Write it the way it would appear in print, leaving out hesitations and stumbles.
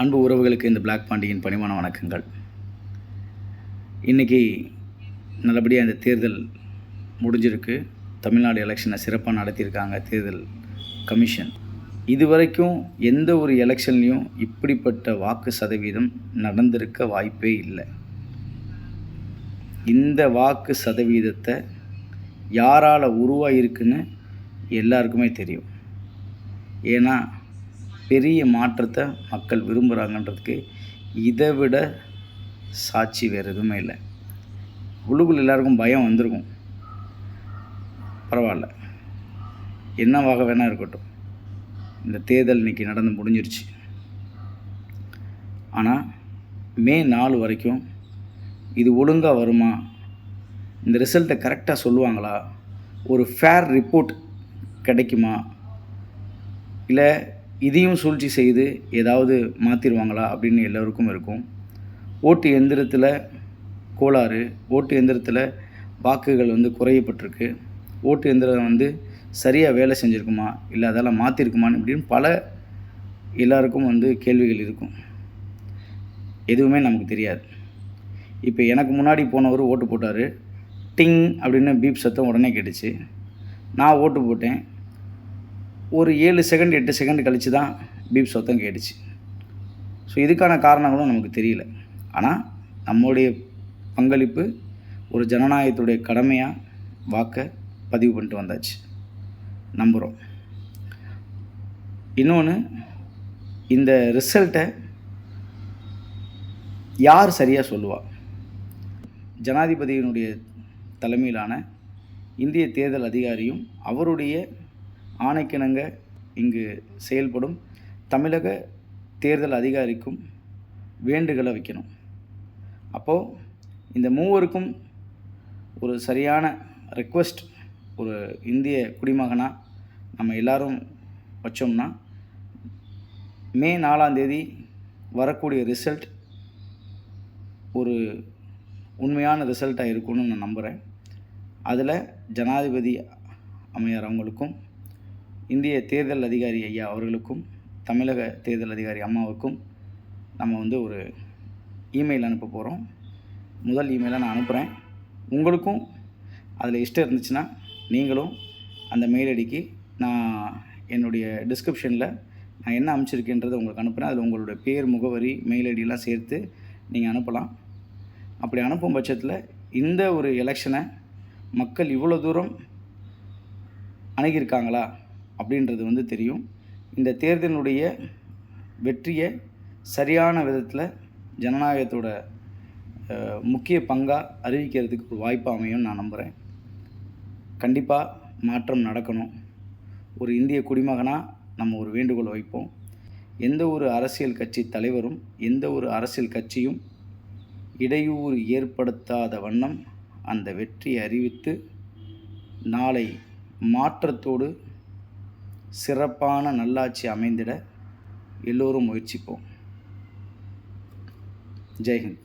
அன்பு உறவுகளுக்கு இந்த பிளாக் பாண்டியின் பணிவான வணக்கங்கள். இன்றைக்கி நல்லபடியாக இந்த தேர்தல் முடிஞ்சிருக்கு. தமிழ்நாடு எலெக்ஷனை சிறப்பாக நடத்தியிருக்காங்க தேர்தல் கமிஷன். இதுவரைக்கும் எந்த ஒரு எலெக்ஷன்லேயும் இப்படிப்பட்ட வாக்கு சதவீதம் நடந்திருக்க வாய்ப்பே இல்லை. இந்த வாக்கு சதவீதத்தை யாரால் உருவாகிருக்குன்னு எல்லாருக்குமே தெரியும். ஏன்னா பெரிய மாற்றத்தை மக்கள் விரும்புகிறாங்கன்றதுக்கு இதை விட சாட்சி வேறு எதுவுமே இல்லை. உள்ளுக்குள்ள எல்லாருக்கும் பயம் வந்திருக்கும். பரவாயில்ல, என்னவாக வேணால் இருக்கட்டும், இந்த தேர்தல் இன்றைக்கி நடந்து முடிஞ்சிருச்சு. ஆனால் மே 4 வரைக்கும் இது ஒழுங்காக வருமா, இந்த ரிசல்ட்டை கரெக்டாக சொல்லுவாங்களா, ஒரு ஃபேர் ரிப்போர்ட் கிடைக்குமா, இல்லை இதையும் சூழ்ச்சி செய்து ஏதாவது மாற்றிடுவாங்களா அப்படின்னு எல்லோருக்கும் இருக்கும். ஓட்டு எந்திரத்தில் கோளாறு, ஓட்டு எந்திரத்தில் வாக்குகள் குறையப்பட்டிருக்கு, ஓட்டு எந்திரம் சரியாக வேலை செஞ்சுருக்குமா, இல்லை அதெல்லாம் மாற்றிருக்குமான்னு இப்படின்னு பல எல்லாருக்கும் கேள்விகள் இருக்கும். எதுவுமே நமக்கு தெரியாது. இப்போ எனக்கு முன்னாடி போனவர் ஓட்டு போட்டார், டிங் அப்படின்னு பீப் சத்தம் உடனே கேட்டுச்சு. நான் ஓட்டு போட்டேன், ஒரு 7 செகண்ட் 8 செகண்ட் கழித்து தான் பீப் சத்தம் கேட்டுச்சு. ஸோ இதுக்கான காரணங்களும் நமக்கு தெரியல. ஆனால் நம்முடைய பங்களிப்பு ஒரு ஜனநாயகத்துடைய கடமையாக வாக்கை பதிவு பண்ணிட்டு வந்தாச்சு, நம்புகிறோம். இன்னொன்று, இந்த ரிசல்ட்டை யார் சரியாக சொல்லுவா? ஜனாதிபதியினுடைய தலைமையிலான இந்திய தேர்தல் அதிகாரியும் அவருடைய ஆணைக்கிணங்க இங்கு செயல்படும் தமிழக தேர்தல் அதிகாரிக்கும் வேண்டுகோளை வைக்கணும். அப்போது இந்த மூவருக்கும் ஒரு சரியான ரெக்வெஸ்ட் ஒரு இந்திய குடிமகனாக நம்ம எல்லோரும் வச்சோம்னா மே 4 வரக்கூடிய ரிசல்ட் ஒரு உண்மையான ரிசல்ட்டாக இருக்கும்னு நான் நம்புகிறேன். அதில் ஜனாதிபதி அம்மையார் அவங்களுக்கும், இந்திய தேர்தல் அதிகாரி ஐயா அவர்களுக்கும், தமிழக தேர்தல் அதிகாரி அம்மாவுக்கும் நம்ம ஒரு இமெயில் அனுப்ப போகிறோம். முதல் இமெயிலை நான் அனுப்புகிறேன். உங்களுக்கும் அதில் இஷ்டம் இருந்துச்சுன்னா நீங்களும் அந்த மெயில் ஐடிக்கு நான் என்னுடைய டிஸ்கிரிப்ஷனில் நான் என்ன அனுப்பிச்சிருக்கேன்றதை உங்களுக்கு அனுப்புகிறேன். அதில் உங்களுடைய பேர், முகவரி, மெயில் ஐடியெலாம் சேர்த்து நீங்கள் அனுப்பலாம். அப்படி அனுப்பும் பட்சத்தில் இந்த ஒரு எலெக்ஷனை மக்கள் இவ்வளோ தூரம் அணுகியிருக்காங்களா அப்படின்றது தெரியும். இந்த தேர்தலினுடைய வெற்றியை சரியான விதத்தில் ஜனநாயகத்தோட முக்கிய பங்காக அறிவிக்கிறதுக்கு ஒரு வாய்ப்பு அமையும் நான் நம்புகிறேன். கண்டிப்பாக மாற்றம் நடக்கணும். ஒரு இந்திய குடிமகனாக நம்ம ஒரு வேண்டுகோள் வைப்போம். எந்த ஒரு அரசியல் கட்சி தலைவரும் எந்த ஒரு அரசியல் கட்சியும் இடையூறு ஏற்படுத்தாத வண்ணம் அந்த வெற்றியை அறிவித்து நாளை மாற்றத்தோடு சிறப்பான நல்லாட்சி அமைந்திட எல்லோரும் முயற்சிப்போம். ஜெய்ஹிந்த்.